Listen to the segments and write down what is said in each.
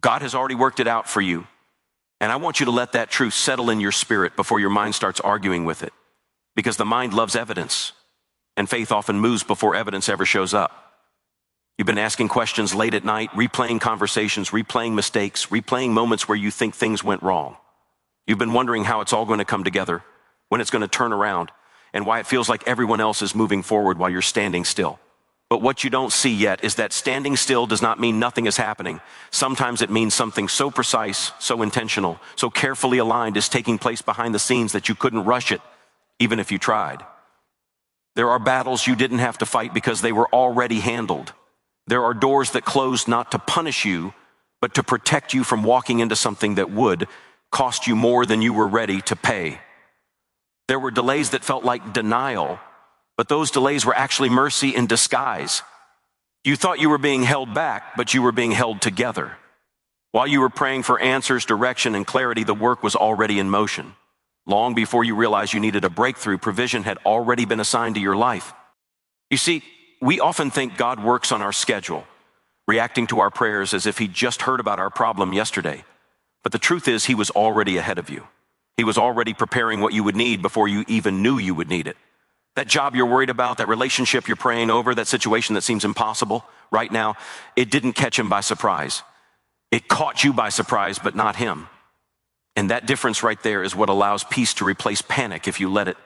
God has already worked it out for you. And I want you to let that truth settle in your spirit before your mind starts arguing with it. Because the mind loves evidence, and faith often moves before evidence ever shows up. You've been asking questions late at night, replaying conversations, replaying mistakes, replaying moments where you think things went wrong. You've been wondering how it's all going to come together, when it's going to turn around, and why it feels like everyone else is moving forward while you're standing still. But what you don't see yet is that standing still does not mean nothing is happening. Sometimes it means something so precise, so intentional, so carefully aligned is taking place behind the scenes that you couldn't rush it, even if you tried. There are battles you didn't have to fight because they were already handled. There are doors that closed not to punish you, but to protect you from walking into something that would cost you more than you were ready to pay. There were delays that felt like denial, but those delays were actually mercy in disguise. You thought you were being held back, but you were being held together. While you were praying for answers, direction, and clarity, the work was already in motion. Long before you realized you needed a breakthrough, provision had already been assigned to your life. You see, we often think God works on our schedule, reacting to our prayers as if he just heard about our problem yesterday. But the truth is, he was already ahead of you. He was already preparing what you would need before you even knew you would need it. That job you're worried about, that relationship you're praying over, that situation that seems impossible right now, it didn't catch him by surprise. It caught you by surprise, but not him. And that difference right there is what allows peace to replace panic if you let it.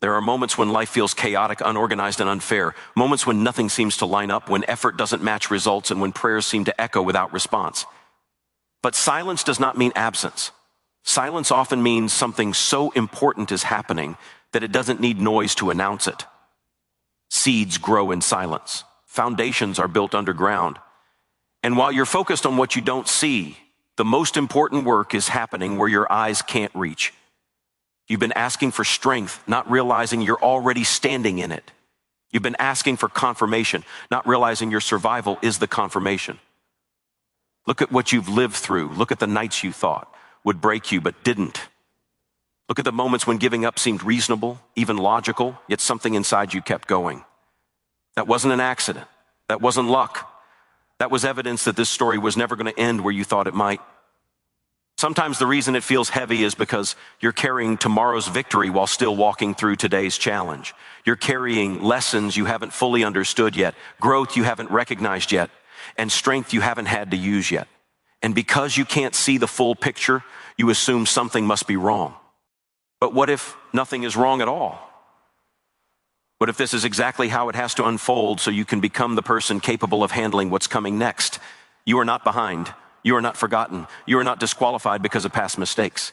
There are moments when life feels chaotic, unorganized, and unfair. Moments when nothing seems to line up, when effort doesn't match results, and when prayers seem to echo without response. But silence does not mean absence. Silence often means something so important is happening that it doesn't need noise to announce it. Seeds grow in silence. Foundations are built underground. And while you're focused on what you don't see, the most important work is happening where your eyes can't reach. You've been asking for strength, not realizing you're already standing in it. You've been asking for confirmation, not realizing your survival is the confirmation. Look at what you've lived through. Look at the nights you thought would break you but didn't. Look at the moments when giving up seemed reasonable, even logical, yet something inside you kept going. That wasn't an accident. That wasn't luck. That was evidence that this story was never going to end where you thought it might. Sometimes the reason it feels heavy is because you're carrying tomorrow's victory while still walking through today's challenge. You're carrying lessons you haven't fully understood yet, growth you haven't recognized yet, and strength you haven't had to use yet. And because you can't see the full picture, you assume something must be wrong. But what if nothing is wrong at all? What if this is exactly how it has to unfold so you can become the person capable of handling what's coming next? You are not behind. You are not forgotten. You are not disqualified because of past mistakes.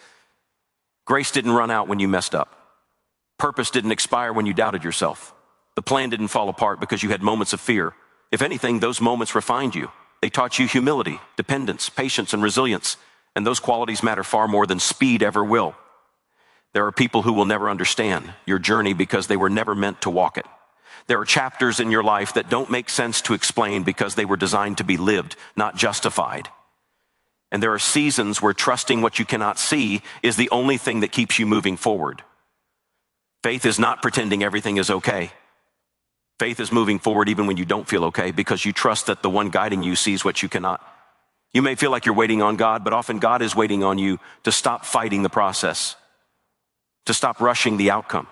Grace didn't run out when you messed up. Purpose didn't expire when you doubted yourself. The plan didn't fall apart because you had moments of fear. If anything, those moments refined you. They taught you humility, dependence, patience, and resilience. And those qualities matter far more than speed ever will. There are people who will never understand your journey because they were never meant to walk it. There are chapters in your life that don't make sense to explain because they were designed to be lived, not justified. And there are seasons where trusting what you cannot see is the only thing that keeps you moving forward. Faith is not pretending everything is okay. Faith is moving forward even when you don't feel okay because you trust that the one guiding you sees what you cannot. You may feel like you're waiting on God, but often God is waiting on you to stop fighting the process, to stop rushing the outcome,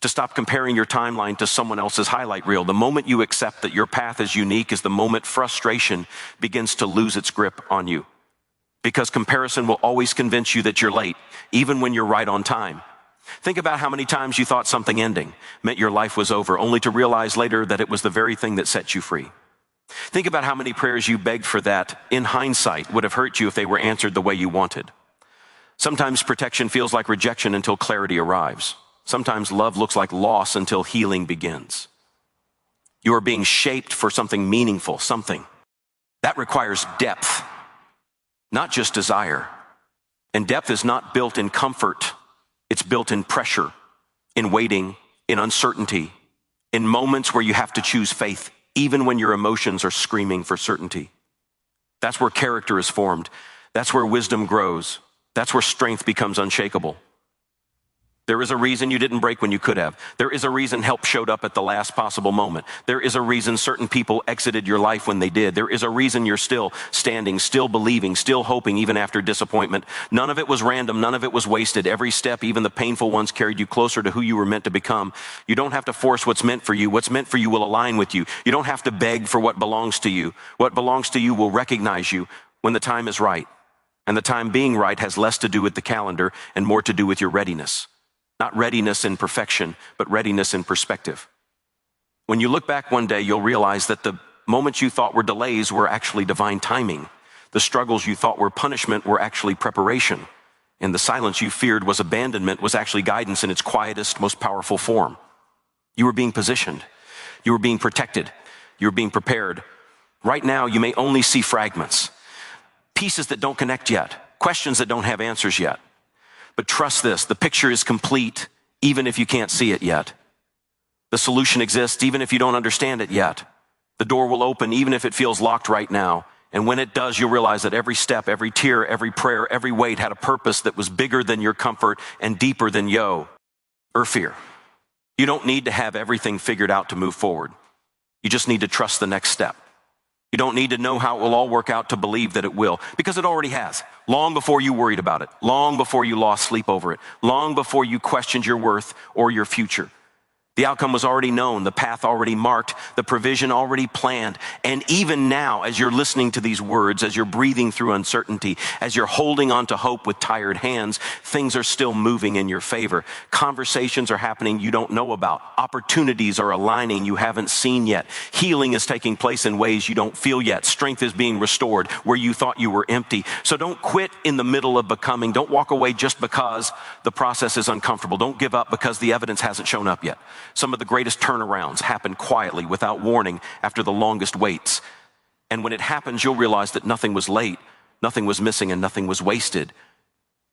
to stop comparing your timeline to someone else's highlight reel. The moment you accept that your path is unique is the moment frustration begins to lose its grip on you. Because comparison will always convince you that you're late, even when you're right on time. Think about how many times you thought something ending meant your life was over, only to realize later that it was the very thing that set you free. Think about how many prayers you begged for that, in hindsight, would have hurt you if they were answered the way you wanted. Sometimes protection feels like rejection until clarity arrives. Sometimes love looks like loss until healing begins. You are being shaped for something meaningful, something that requires depth, not just desire. And depth is not built in comfort. It's built in pressure, in waiting, in uncertainty, in moments where you have to choose faith, even when your emotions are screaming for certainty. That's where character is formed. That's where wisdom grows. That's where strength becomes unshakable. There is a reason you didn't break when you could have. There is a reason help showed up at the last possible moment. There is a reason certain people exited your life when they did. There is a reason you're still standing, still believing, still hoping, even after disappointment. None of it was random. None of it was wasted. Every step, even the painful ones, carried you closer to who you were meant to become. You don't have to force what's meant for you. What's meant for you will align with you. You don't have to beg for what belongs to you. What belongs to you will recognize you when the time is right. And the time being right has less to do with the calendar and more to do with your readiness. Not readiness in perfection, but readiness in perspective. When you look back one day, you'll realize that the moments you thought were delays were actually divine timing. The struggles you thought were punishment were actually preparation. And the silence you feared was abandonment was actually guidance in its quietest, most powerful form. You were being positioned. You were being protected. You were being prepared. Right now, you may only see fragments, pieces that don't connect yet, questions that don't have answers yet. But trust this, the picture is complete even if you can't see it yet. The solution exists even if you don't understand it yet. The door will open even if it feels locked right now. And when it does, you'll realize that every step, every tear, every prayer, every weight had a purpose that was bigger than your comfort and deeper than or fear. You don't need to have everything figured out to move forward. You just need to trust the next step. You don't need to know how it will all work out to believe that it will, because it already has. Long before you worried about it, long before you lost sleep over it, long before you questioned your worth or your future. The outcome was already known, the path already marked, the provision already planned. And even now, as you're listening to these words, as you're breathing through uncertainty, as you're holding on to hope with tired hands, things are still moving in your favor. Conversations are happening you don't know about. Opportunities are aligning you haven't seen yet. Healing is taking place in ways you don't feel yet. Strength is being restored where you thought you were empty. So don't quit in the middle of becoming. Don't walk away just because the process is uncomfortable. Don't give up because the evidence hasn't shown up yet. Some of the greatest turnarounds happen quietly, without warning, after the longest waits. And when it happens, you'll realize that nothing was late, nothing was missing, and nothing was wasted.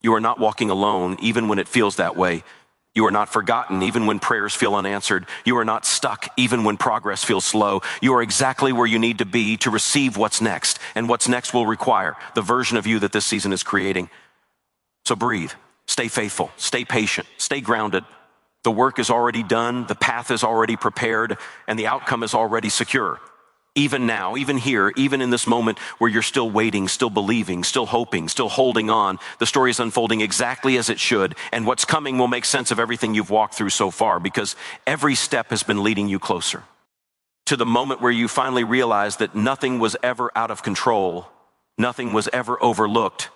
You are not walking alone, even when it feels that way. You are not forgotten, even when prayers feel unanswered. You are not stuck, even when progress feels slow. You are exactly where you need to be to receive what's next, and what's next will require the version of you that this season is creating. So breathe, stay faithful, stay patient, stay grounded. The work is already done, the path is already prepared, and the outcome is already secure. Even now, even here, even in this moment where you're still waiting, still believing, still hoping, still holding on, the story is unfolding exactly as it should, and what's coming will make sense of everything you've walked through so far, because every step has been leading you closer to the moment where you finally realize that nothing was ever out of control, nothing was ever overlooked,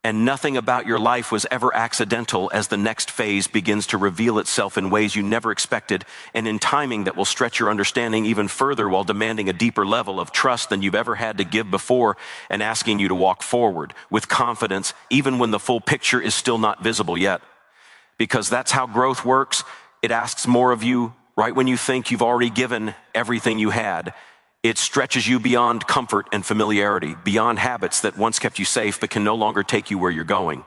and nothing about your life was ever accidental, as the next phase begins to reveal itself in ways you never expected and in timing that will stretch your understanding even further while demanding a deeper level of trust than you've ever had to give before, and asking you to walk forward with confidence even when the full picture is still not visible yet. Because that's how growth works. It asks more of you right when you think you've already given everything you had. It stretches you beyond comfort and familiarity, beyond habits that once kept you safe but can no longer take you where you're going.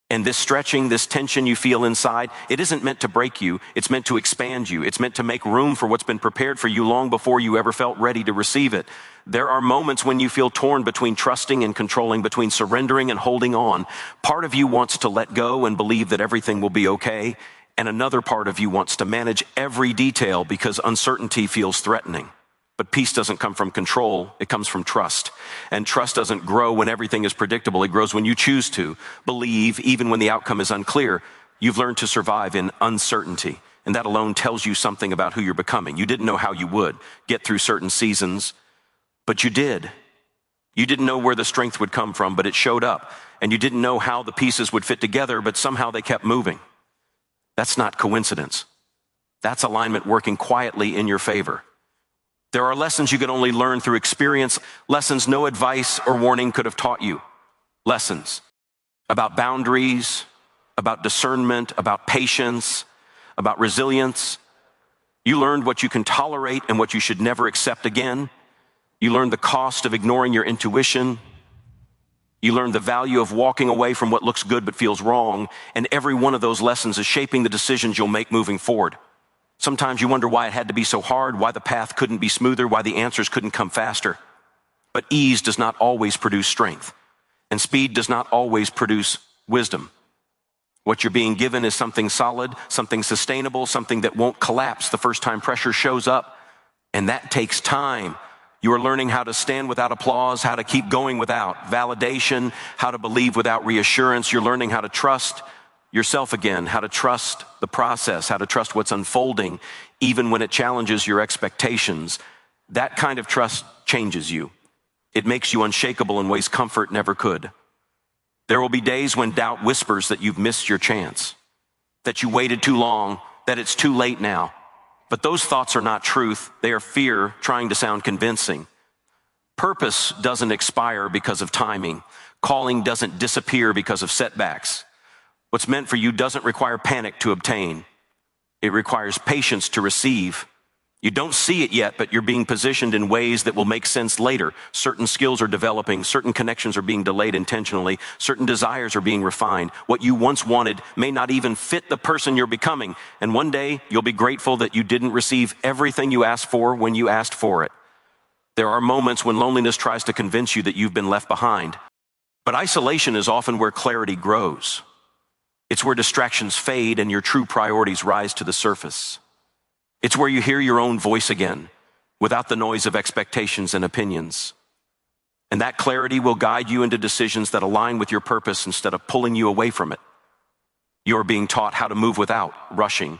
And this stretching, this tension you feel inside, it isn't meant to break you. It's meant to expand you. It's meant to make room for what's been prepared for you long before you ever felt ready to receive it. There are moments when you feel torn between trusting and controlling, between surrendering and holding on. Part of you wants to let go and believe that everything will be okay, and another part of you wants to manage every detail because uncertainty feels threatening. But peace doesn't come from control, it comes from trust. And trust doesn't grow when everything is predictable, it grows when you choose to believe even when the outcome is unclear. You've learned to survive in uncertainty, and that alone tells you something about who you're becoming. You didn't know how you would get through certain seasons, but you did. You didn't know where the strength would come from, but it showed up. And you didn't know how the pieces would fit together, but somehow they kept moving. That's not coincidence. That's alignment working quietly in your favor. There are lessons you can only learn through experience, lessons no advice or warning could have taught you. Lessons about boundaries, about discernment, about patience, about resilience. You learned what you can tolerate and what you should never accept again. You learned the cost of ignoring your intuition. You learned the value of walking away from what looks good but feels wrong. And every one of those lessons is shaping the decisions you'll make moving forward. Sometimes you wonder why it had to be so hard, why the path couldn't be smoother, why the answers couldn't come faster. But ease does not always produce strength, and speed does not always produce wisdom. What you're being given is something solid, something sustainable, something that won't collapse the first time pressure shows up. And that takes time. You are learning how to stand without applause, how to keep going without validation, how to believe without reassurance. You're learning how to trust yourself again, how to trust the process, how to trust what's unfolding, even when it challenges your expectations. That kind of trust changes you. It makes you unshakable in ways comfort never could. There will be days when doubt whispers that you've missed your chance, that you waited too long, that it's too late now. But those thoughts are not truth. They are fear trying to sound convincing. Purpose doesn't expire because of timing. Calling doesn't disappear because of setbacks. What's meant for you doesn't require panic to obtain. It requires patience to receive. You don't see it yet, but you're being positioned in ways that will make sense later. Certain skills are developing, certain connections are being delayed intentionally, certain desires are being refined. What you once wanted may not even fit the person you're becoming, and one day you'll be grateful that you didn't receive everything you asked for when you asked for it. There are moments when loneliness tries to convince you that you've been left behind, but isolation is often where clarity grows. It's where distractions fade and your true priorities rise to the surface. It's where you hear your own voice again, without the noise of expectations and opinions. And that clarity will guide you into decisions that align with your purpose instead of pulling you away from it. You're being taught how to move without rushing,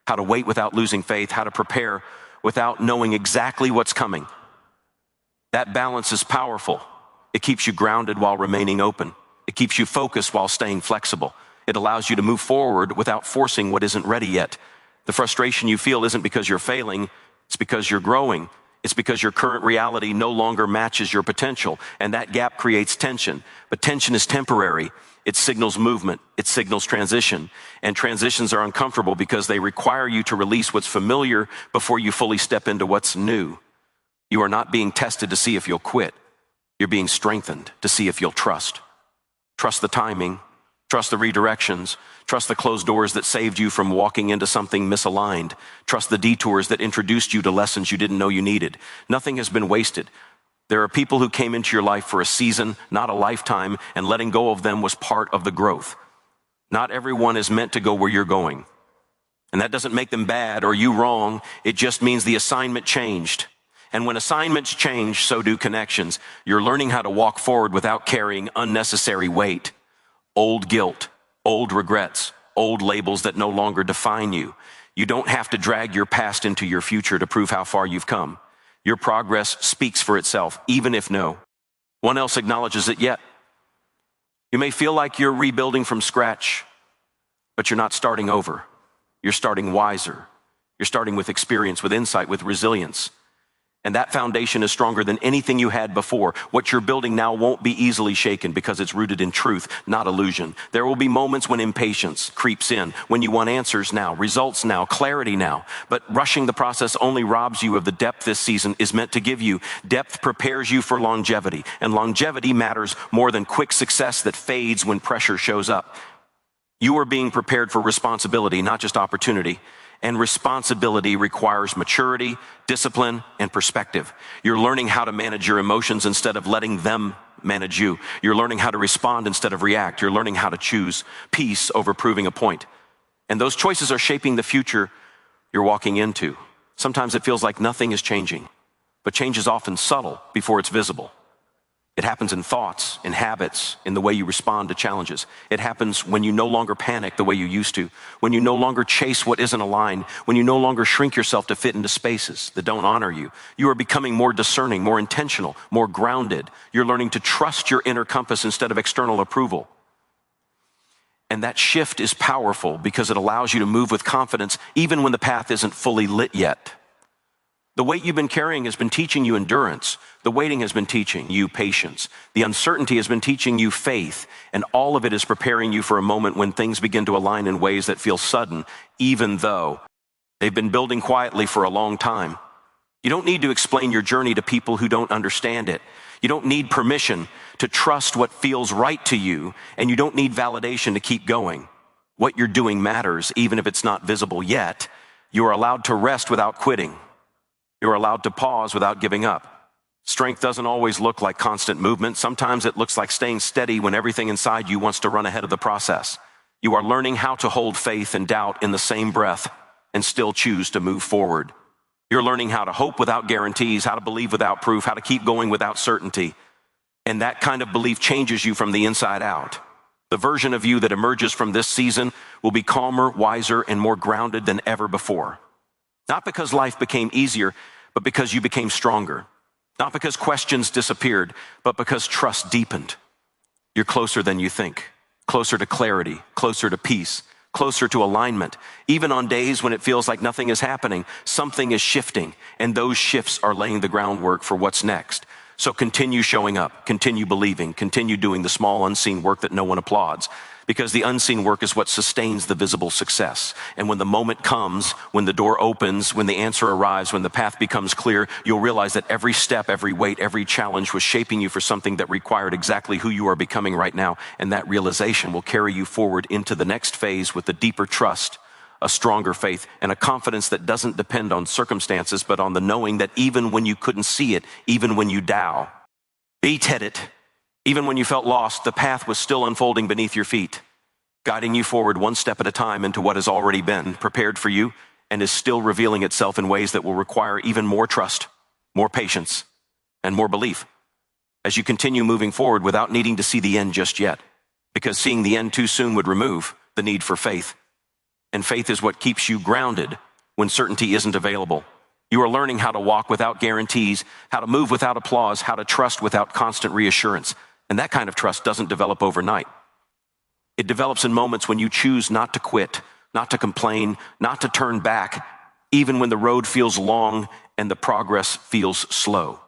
how to wait without losing faith, how to prepare without knowing exactly what's coming. That balance is powerful. It keeps you grounded while remaining open. It keeps you focused while staying flexible. It allows you to move forward without forcing what isn't ready yet. The frustration you feel isn't because you're failing, it's because you're growing. It's because your current reality no longer matches your potential, and that gap creates tension. But tension is temporary. It signals movement, it signals transition, and transitions are uncomfortable because they require you to release what's familiar before you fully step into what's new. You are not being tested to see if you'll quit. You're being strengthened to see if you'll trust. Trust the timing, trust the redirections, trust the closed doors that saved you from walking into something misaligned. Trust the detours that introduced you to lessons you didn't know you needed. Nothing has been wasted. There are people who came into your life for a season, not a lifetime, and letting go of them was part of the growth. Not everyone is meant to go where you're going. And that doesn't make them bad or you wrong. It just means the assignment changed. And when assignments change, so do connections. You're learning how to walk forward without carrying unnecessary weight. Old guilt, old regrets, old labels that no longer define you. You don't have to drag your past into your future to prove how far you've come. Your progress speaks for itself, even if no one else acknowledges it yet. You may feel like you're rebuilding from scratch, but you're not starting over. You're starting wiser. You're starting with experience, with insight, with resilience. And that foundation is stronger than anything you had before. What you're building now won't be easily shaken because it's rooted in truth, not illusion. There will be moments when impatience creeps in, when you want answers now, results now, clarity now. But rushing the process only robs you of the depth this season is meant to give you. Depth prepares you for longevity, and longevity matters more than quick success that fades when pressure shows up. You are being prepared for responsibility, not just opportunity. And responsibility requires maturity, discipline, and perspective. You're learning how to manage your emotions instead of letting them manage you. You're learning how to respond instead of react. You're learning how to choose peace over proving a point. And those choices are shaping the future you're walking into. Sometimes it feels like nothing is changing, but change is often subtle before it's visible. It happens in thoughts, in habits, in the way you respond to challenges. It happens when you no longer panic the way you used to, when you no longer chase what isn't aligned, when you no longer shrink yourself to fit into spaces that don't honor you. You are becoming more discerning, more intentional, more grounded. You're learning to trust your inner compass instead of external approval. And that shift is powerful because it allows you to move with confidence even when the path isn't fully lit yet. The weight you've been carrying has been teaching you endurance. The waiting has been teaching you patience. The uncertainty has been teaching you faith. And all of it is preparing you for a moment when things begin to align in ways that feel sudden, even though they've been building quietly for a long time. You don't need to explain your journey to people who don't understand it. You don't need permission to trust what feels right to you, and you don't need validation to keep going. What you're doing matters, even if it's not visible yet. You are allowed to rest without quitting. You're allowed to pause without giving up. Strength doesn't always look like constant movement. Sometimes it looks like staying steady when everything inside you wants to run ahead of the process. You are learning how to hold faith and doubt in the same breath and still choose to move forward. You're learning how to hope without guarantees, how to believe without proof, how to keep going without certainty. And that kind of belief changes you from the inside out. The version of you that emerges from this season will be calmer, wiser, and more grounded than ever before. Not because life became easier, but because you became stronger. Not because questions disappeared, but because trust deepened. You're closer than you think, closer to clarity, closer to peace, closer to alignment. Even on days when it feels like nothing is happening, something is shifting, and those shifts are laying the groundwork for what's next. So continue showing up, continue believing, continue doing the small unseen work that no one applauds, because the unseen work is what sustains the visible success. And when the moment comes, when the door opens, when the answer arrives, when the path becomes clear, you'll realize that every step, every weight, every challenge was shaping you for something that required exactly who you are becoming right now. And that realization will carry you forward into the next phase with a deeper trust, a stronger faith, and a confidence that doesn't depend on circumstances, but on the knowing that even when you couldn't see it, even when you doubt, beat-headed, even when you felt lost, the path was still unfolding beneath your feet, guiding you forward one step at a time into what has already been prepared for you and is still revealing itself in ways that will require even more trust, more patience, and more belief as you continue moving forward without needing to see the end just yet, because seeing the end too soon would remove the need for faith. And faith is what keeps you grounded when certainty isn't available. You are learning how to walk without guarantees, how to move without applause, how to trust without constant reassurance. And that kind of trust doesn't develop overnight. It develops in moments when you choose not to quit, not to complain, not to turn back, even when the road feels long and the progress feels slow.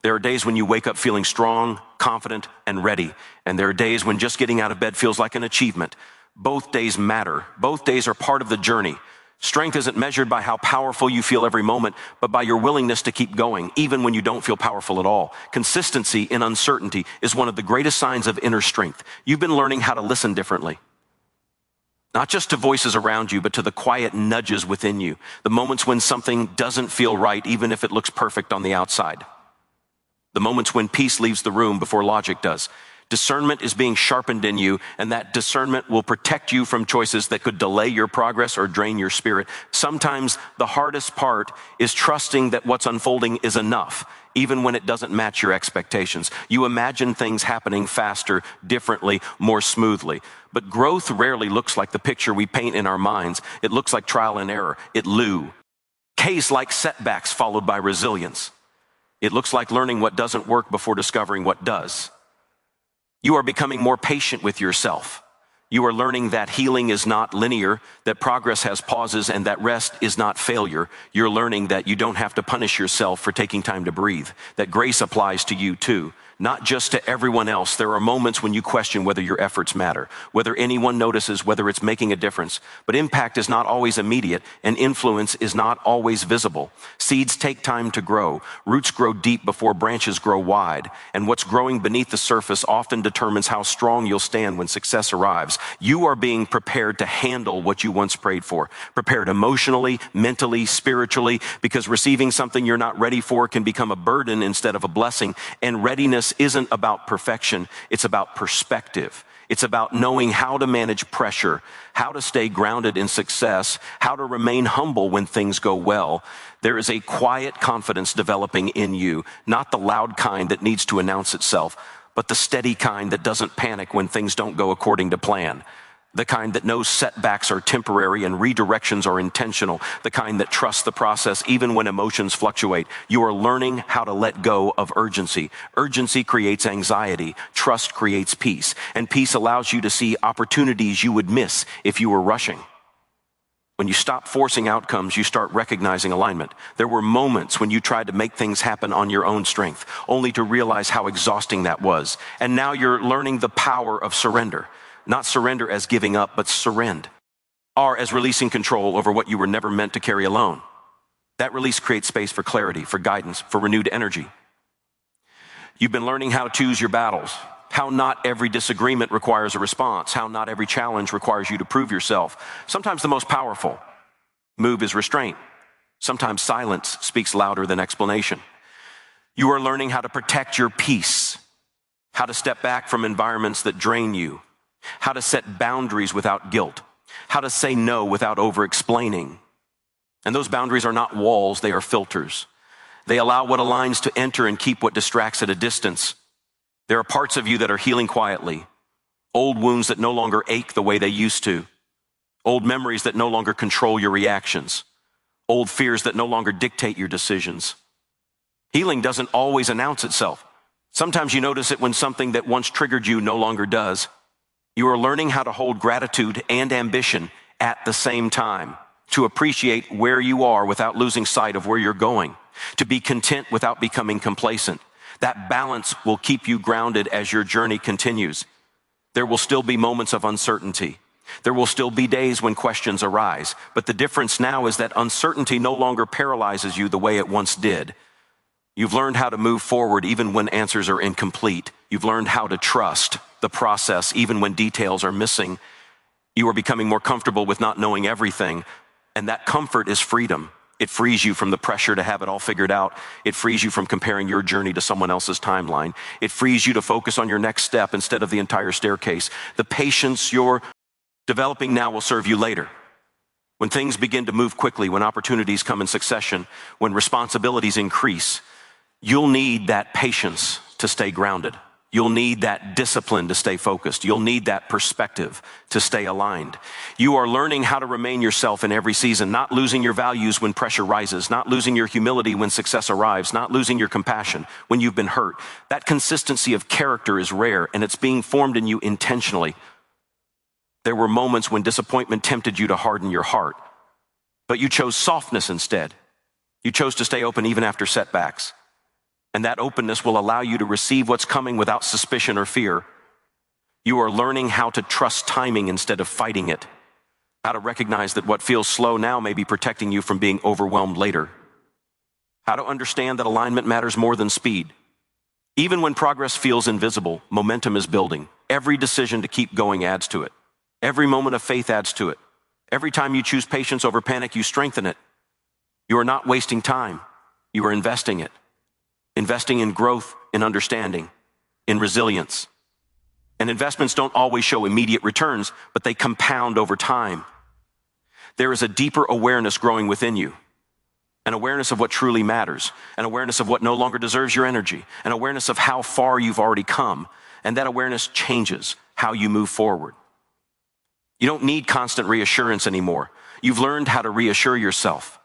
There are days when you wake up feeling strong, confident, and ready. And there are days when just getting out of bed feels like an achievement. Both days matter. Both days are part of the journey. Strength isn't measured by how powerful you feel every moment, but by your willingness to keep going, even when you don't feel powerful at all. Consistency in uncertainty is one of the greatest signs of inner strength. You've been learning how to listen differently. Not just to voices around you, but to the quiet nudges within you. The moments when something doesn't feel right, even if it looks perfect on the outside. The moments when peace leaves the room before logic does. Discernment is being sharpened in you, and that discernment will protect you from choices that could delay your progress or drain your spirit. Sometimes the hardest part is trusting that what's unfolding is enough, even when it doesn't match your expectations. You imagine things happening faster, differently, more smoothly. But growth rarely looks like the picture we paint in our minds. It looks like trial and error. K's like setbacks followed by resilience. It looks like learning what doesn't work before discovering what does. You are becoming more patient with yourself. You are learning that healing is not linear, that progress has pauses, and that rest is not failure. You're learning that you don't have to punish yourself for taking time to breathe, that grace applies to you too, not just to everyone else. There are moments when you question whether your efforts matter, whether anyone notices, whether it's making a difference. But impact is not always immediate, and influence is not always visible. Seeds take time to grow. Roots grow deep before branches grow wide. And what's growing beneath the surface often determines how strong you'll stand when success arrives. You are being prepared to handle what you once prayed for, prepared emotionally, mentally, spiritually, because receiving something you're not ready for can become a burden instead of a blessing. And readiness isn't about perfection, it's about perspective. It's about knowing how to manage pressure, how to stay grounded in success, how to remain humble when things go well. There is a quiet confidence developing in you, not the loud kind that needs to announce itself, but the steady kind that doesn't panic when things don't go according to plan. The kind that knows setbacks are temporary and redirections are intentional. The kind that trusts the process even when emotions fluctuate. You are learning how to let go of urgency. Urgency creates anxiety. Trust creates peace. And peace allows you to see opportunities you would miss if you were rushing. When you stop forcing outcomes, you start recognizing alignment. There were moments when you tried to make things happen on your own strength, only to realize how exhausting that was. And now you're learning the power of surrender. Not surrender as giving up, but surrender. R as releasing control over what you were never meant to carry alone. That release creates space for clarity, for guidance, for renewed energy. You've been learning how to choose your battles, how not every disagreement requires a response, how not every challenge requires you to prove yourself. Sometimes the most powerful move is restraint. Sometimes silence speaks louder than explanation. You are learning how to protect your peace, how to step back from environments that drain you. how to set boundaries without guilt, how to say no without over-explaining. And those boundaries are not walls, they are filters. They allow what aligns to enter and keep what distracts at a distance. There are parts of you that are healing quietly, old wounds that no longer ache the way they used to, old memories that no longer control your reactions, old fears that no longer dictate your decisions. Healing doesn't always announce itself. Sometimes you notice it when something that once triggered you no longer does. You are learning how to hold gratitude and ambition at the same time, to appreciate where you are without losing sight of where you're going, to be content without becoming complacent. That balance will keep you grounded as your journey continues. There will still be moments of uncertainty. There will still be days when questions arise, but the difference now is that uncertainty no longer paralyzes you the way it once did. You've learned how to move forward even when answers are incomplete. You've learned how to trust the process even when details are missing. You are becoming more comfortable with not knowing everything, and that comfort is freedom. It frees you from the pressure to have it all figured out. It frees you from comparing your journey to someone else's timeline. It frees you to focus on your next step instead of the entire staircase. The patience you're developing now will serve you later. When things begin to move quickly, when opportunities come in succession, when responsibilities increase, you'll need that patience to stay grounded. You'll need that discipline to stay focused. You'll need that perspective to stay aligned. You are learning how to remain yourself in every season, not losing your values when pressure rises, not losing your humility when success arrives, not losing your compassion when you've been hurt. That consistency of character is rare, and it's being formed in you intentionally. There were moments when disappointment tempted you to harden your heart, but you chose softness instead. You chose to stay open even after setbacks. And that openness will allow you to receive what's coming without suspicion or fear. You are learning how to trust timing instead of fighting it, how to recognize that what feels slow now may be protecting you from being overwhelmed later, how to understand that alignment matters more than speed. Even when progress feels invisible, momentum is building. Every decision to keep going adds to it. Every moment of faith adds to it. Every time you choose patience over panic, you strengthen it. You are not wasting time. You are investing it. Investing in growth, in understanding, in resilience. And investments don't always show immediate returns, but they compound over time. There is a deeper awareness growing within you, an awareness of what truly matters, an awareness of what no longer deserves your energy, an awareness of how far you've already come, and that awareness changes how you move forward. You don't need constant reassurance anymore. You've learned how to reassure yourself.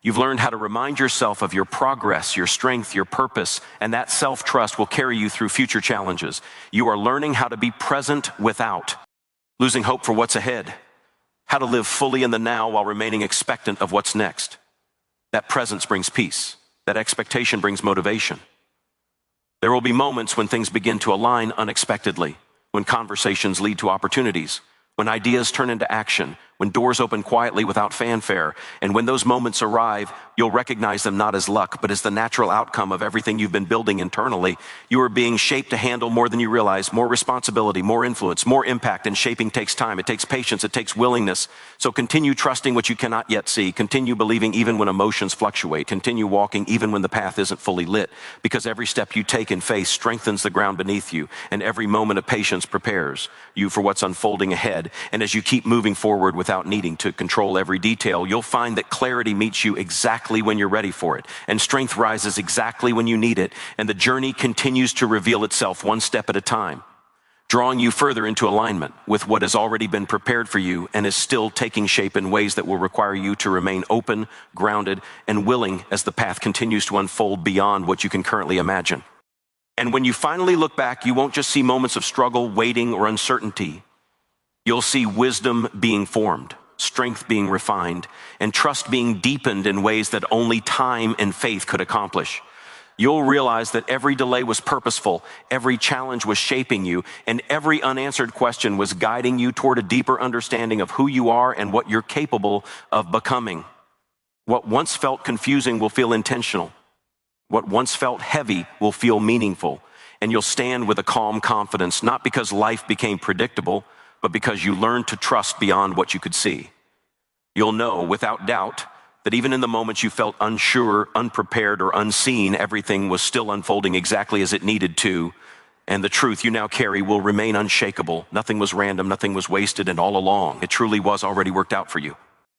You've learned how to remind yourself of your progress, your strength, your purpose, and that self-trust will carry you through future challenges. You are learning how to be present without losing hope for what's ahead, how to live fully in the now while remaining expectant of what's next. That presence brings peace. That expectation brings motivation. There will be moments when things begin to align unexpectedly, when conversations lead to opportunities, when ideas turn into action, when doors open quietly without fanfare, and when those moments arrive, you'll recognize them not as luck, but as the natural outcome of everything you've been building internally. You are being shaped to handle more than you realize, more responsibility, more influence, more impact, and shaping takes time. It takes patience, it takes willingness. So continue trusting what you cannot yet see. Continue believing even when emotions fluctuate. Continue walking even when the path isn't fully lit, because every step you take in faith strengthens the ground beneath you, and every moment of patience prepares you for what's unfolding ahead. And as you keep moving forward without needing to control every detail, you'll find that clarity meets you exactly when you're ready for it, and strength rises exactly when you need it, and the journey continues to reveal itself one step at a time, drawing you further into alignment with what has already been prepared for you and is still taking shape in ways that will require you to remain open, grounded, and willing as the path continues to unfold beyond what you can currently imagine. And when you finally look back, you won't just see moments of struggle, waiting, or uncertainty. You'll see wisdom being formed, strength being refined, and trust being deepened in ways that only time and faith could accomplish. You'll realize that every delay was purposeful, every challenge was shaping you, and every unanswered question was guiding you toward a deeper understanding of who you are and what you're capable of becoming. What once felt confusing will feel intentional. What once felt heavy will feel meaningful, and you'll stand with a calm confidence, not because life became predictable, but because you learned to trust beyond what you could see. You'll know without doubt that even in the moments you felt unsure, unprepared, or unseen, everything was still unfolding exactly as it needed to, And the truth you now carry will remain unshakable. Nothing was random, nothing was wasted, and all along, it truly was already worked out for you.